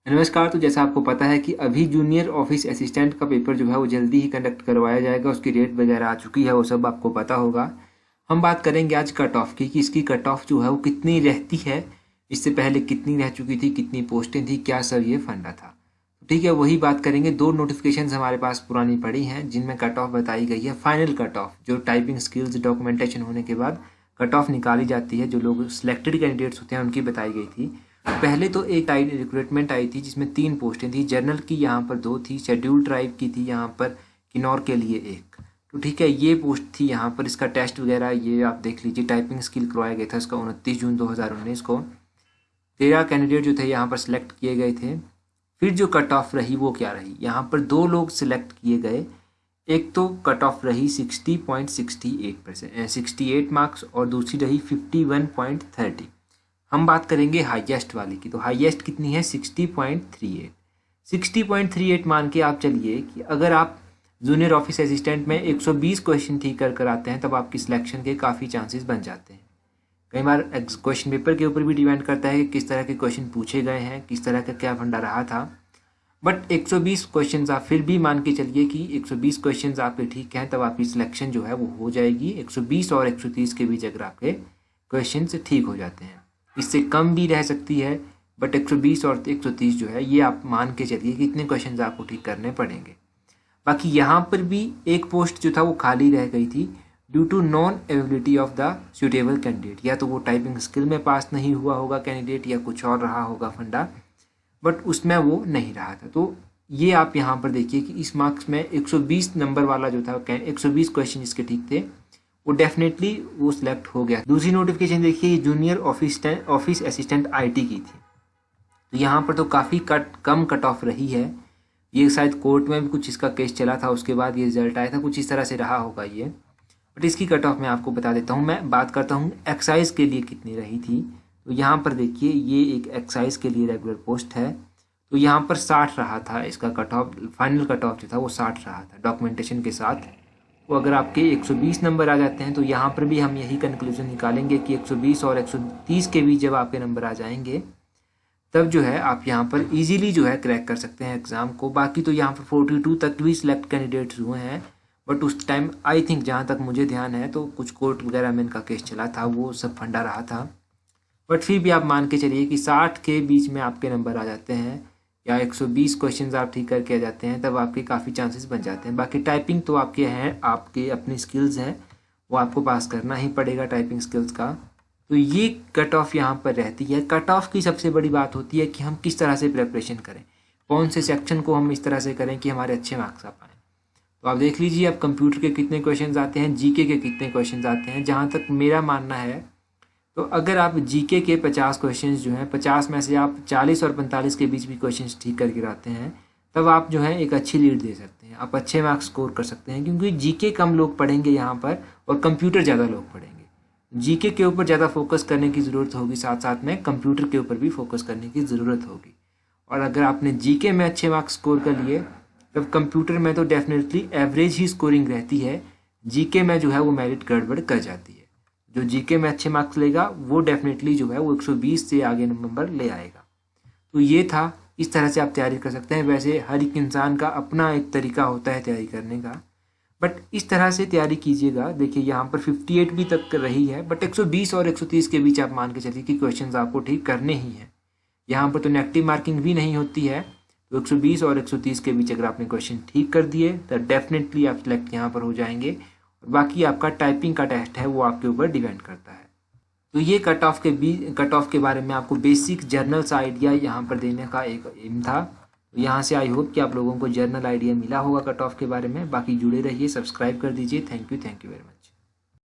नमस्कार। तो जैसा आपको पता है कि अभी जूनियर ऑफिस असिस्टेंट का पेपर जो है वो जल्दी ही कंडक्ट करवाया जाएगा। उसकी डेट वगैरह आ चुकी है, वो सब आपको पता होगा। हम बात करेंगे आज कट ऑफ की कि इसकी कट ऑफ जो है वो कितनी रहती है, इससे पहले कितनी रह चुकी थी, कितनी पोस्टें थी, क्या सब ये फंडा था। ठीक है, वही बात करेंगे। दो नोटिफिकेशंस हमारे पास पुरानी पड़ी हैं जिनमें कट ऑफ बताई गई है। फाइनल कट ऑफ जो टाइपिंग स्किल्स डॉक्यूमेंटेशन होने के बाद कट ऑफ निकाली जाती है, जो लोग सिलेक्टेड कैंडिडेट्स होते हैं उनकी बताई गई थी। पहले तो एक रिक्रूटमेंट आई थी जिसमें 3 पोस्टें थी। जनरल की यहाँ पर 2 थी, शेड्यूल ट्राइब की थी यहाँ पर, किन्नौर के लिए 1। तो ठीक है, ये पोस्ट थी यहाँ पर। इसका टेस्ट वगैरह ये आप देख लीजिए। टाइपिंग स्किल करवाया गया था इसका 29 जून 2019 को। 13 कैंडिडेट जो थे यहाँ पर सिलेक्ट किए गए थे। फिर जो कट ऑफ रही वो क्या रही, यहाँ पर 2 लोग सिलेक्ट किए गए। एक तो कट ऑफ रही 60.68%, 68 मार्क्स, और दूसरी रही 51.30। हम बात करेंगे हाईएस्ट वाली की। तो हाईएस्ट कितनी है, 60.38। 60.38 मान के आप चलिए कि अगर आप जूनियर ऑफिस असिस्टेंट में 120 क्वेश्चन ठीक कर आते हैं तब आपकी सिलेक्शन के काफ़ी चांसेस बन जाते हैं। कई बार क्वेश्चन पेपर के ऊपर भी डिपेंड करता है कि किस तरह के क्वेश्चन पूछे गए हैं, किस तरह का क्या फंडा रहा था। बट 120 क्वेश्चन आप फिर भी मान के चलिए कि 120 क्वेश्चन आपके ठीक हैं, तब आपकी सिलेक्शन जो है वो हो जाएगी। 120 और 130 के बीच अगर आपके क्वेश्चन ठीक हो जाते हैं, इससे कम भी रह सकती है। बट 120 और 130 जो है ये आप मान के चलिए कि इतने क्वेश्चन आपको ठीक करने पड़ेंगे। बाकी यहाँ पर भी एक पोस्ट जो था वो खाली रह गई थी due to non availability of the suitable candidate. या तो वो टाइपिंग स्किल में पास नहीं हुआ होगा कैंडिडेट, या कुछ और रहा होगा फंडा, बट उसमें वो नहीं रहा था। तो ये आप यहाँ पर देखिए कि इस मार्क्स में 120 नंबर वाला जो था, 120 क्वेश्चन इसके ठीक थे, वो डेफिनेटली वो सिलेक्ट हो गया। दूसरी नोटिफिकेशन देखिए, जूनियर ऑफिस असिस्टेंट आईटी की थी। तो यहाँ पर तो काफ़ी कम कट ऑफ रही है। ये शायद कोर्ट में भी कुछ इसका केस चला था, उसके बाद ये रिजल्ट आया था, कुछ इस तरह से रहा होगा ये। बट इसकी कट ऑफ मैं आपको बता देता हूँ। मैं बात करता हूँ एक्साइज के लिए कितनी रही थी। तो यहाँ पर देखिए, ये एक एक्साइज के लिए रेगुलर पोस्ट है। तो यहाँ पर 60 रहा था इसका cut off. Final cut off जो था वो 60 रहा था डॉक्यूमेंटेशन के साथ। तो अगर आपके 120 नंबर आ जाते हैं तो यहाँ पर भी हम यही कंक्लूजन निकालेंगे कि 120 और 130 के बीच जब आपके नंबर आ जाएंगे तब जो है आप यहाँ पर इजीली जो है क्रैक कर सकते हैं एग्ज़ाम को। बाकी तो यहाँ पर 42 तक भी सिलेक्ट कैंडिडेट्स हुए हैं। बट उस टाइम आई थिंक, जहाँ तक मुझे ध्यान है, तो कुछ कोर्ट वगैरह में इनका केस चला था, वो सब फंडा रहा था। बट फिर भी आप मान के चलिए कि 60 के बीच में आपके नंबर आ जाते हैं, या 120 क्वेश्चंस आप ठीक करके आ जाते हैं, तब आपके काफ़ी चांसेस बन जाते हैं। बाकी टाइपिंग तो आपके हैं, आपके अपनी स्किल्स हैं, वो आपको पास करना ही पड़ेगा टाइपिंग स्किल्स का। तो ये कट ऑफ यहाँ पर रहती है। कट ऑफ की सबसे बड़ी बात होती है कि हम किस तरह से प्रिपरेशन करें, कौन से सेक्शन को हम इस तरह से करें कि हमारे अच्छे मार्क्स आ पाएँ। तो आप देख लीजिए, अब कंप्यूटर के कितने क्वेश्चन आते हैं, जीके के कितने क्वेश्चन आते हैं। जहाँ तक मेरा मानना है, तो अगर आप जीके के 50 क्वेश्चंस जो हैं, 50 में से आप 40 और 45 के बीच भी क्वेश्चंस ठीक करके आते हैं, तब आप जो है एक अच्छी लीड दे सकते हैं, आप अच्छे मार्क्स स्कोर कर सकते हैं। क्योंकि जीके कम लोग पढ़ेंगे यहाँ पर, और कंप्यूटर ज़्यादा लोग पढ़ेंगे। जीके के ऊपर ज़्यादा फोकस करने की ज़रूरत होगी, साथ साथ में कंप्यूटर के ऊपर भी फोकस करने की ज़रूरत होगी। और अगर आपने जीके में अच्छे मार्क्स स्कोर कर लिए, तब कंप्यूटर में तो डेफिनेटली एवरेज ही स्कोरिंग रहती है। जीके में जो है वो मेरिट गड़बड़ कर जाती है। जो जीके में अच्छे मार्क्स लेगा वो डेफिनेटली जो है वो 120 से आगे नंबर ले आएगा। तो ये था, इस तरह से आप तैयारी कर सकते हैं। वैसे हर एक इंसान का अपना एक तरीका होता है तैयारी करने का, बट इस तरह से तैयारी कीजिएगा। देखिए यहाँ पर 58 भी तक रही है, बट 120 और 130 के बीच आप मान के चलिए कि क्वेश्चन आपको ठीक करने ही हैं। यहाँ पर तो नेगेटिव मार्किंग भी नहीं होती है। तो 120 और 130 के बीच अगर आपने क्वेश्चन ठीक कर दिए तो डेफिनेटली आप सिलेक्ट यहाँ पर हो जाएंगे। और बाकी आपका टाइपिंग का टेस्ट है वो आपके ऊपर डिपेंड करता है। तो ये कट ऑफ के बारे में आपको बेसिक जर्नल सा आइडिया यहाँ पर देने का एक एम था। तो यहाँ से आई होप कि आप लोगों को जर्नल आइडिया मिला होगा कट ऑफ के बारे में। बाकी जुड़े रहिए, सब्सक्राइब कर दीजिए। Thank you very much.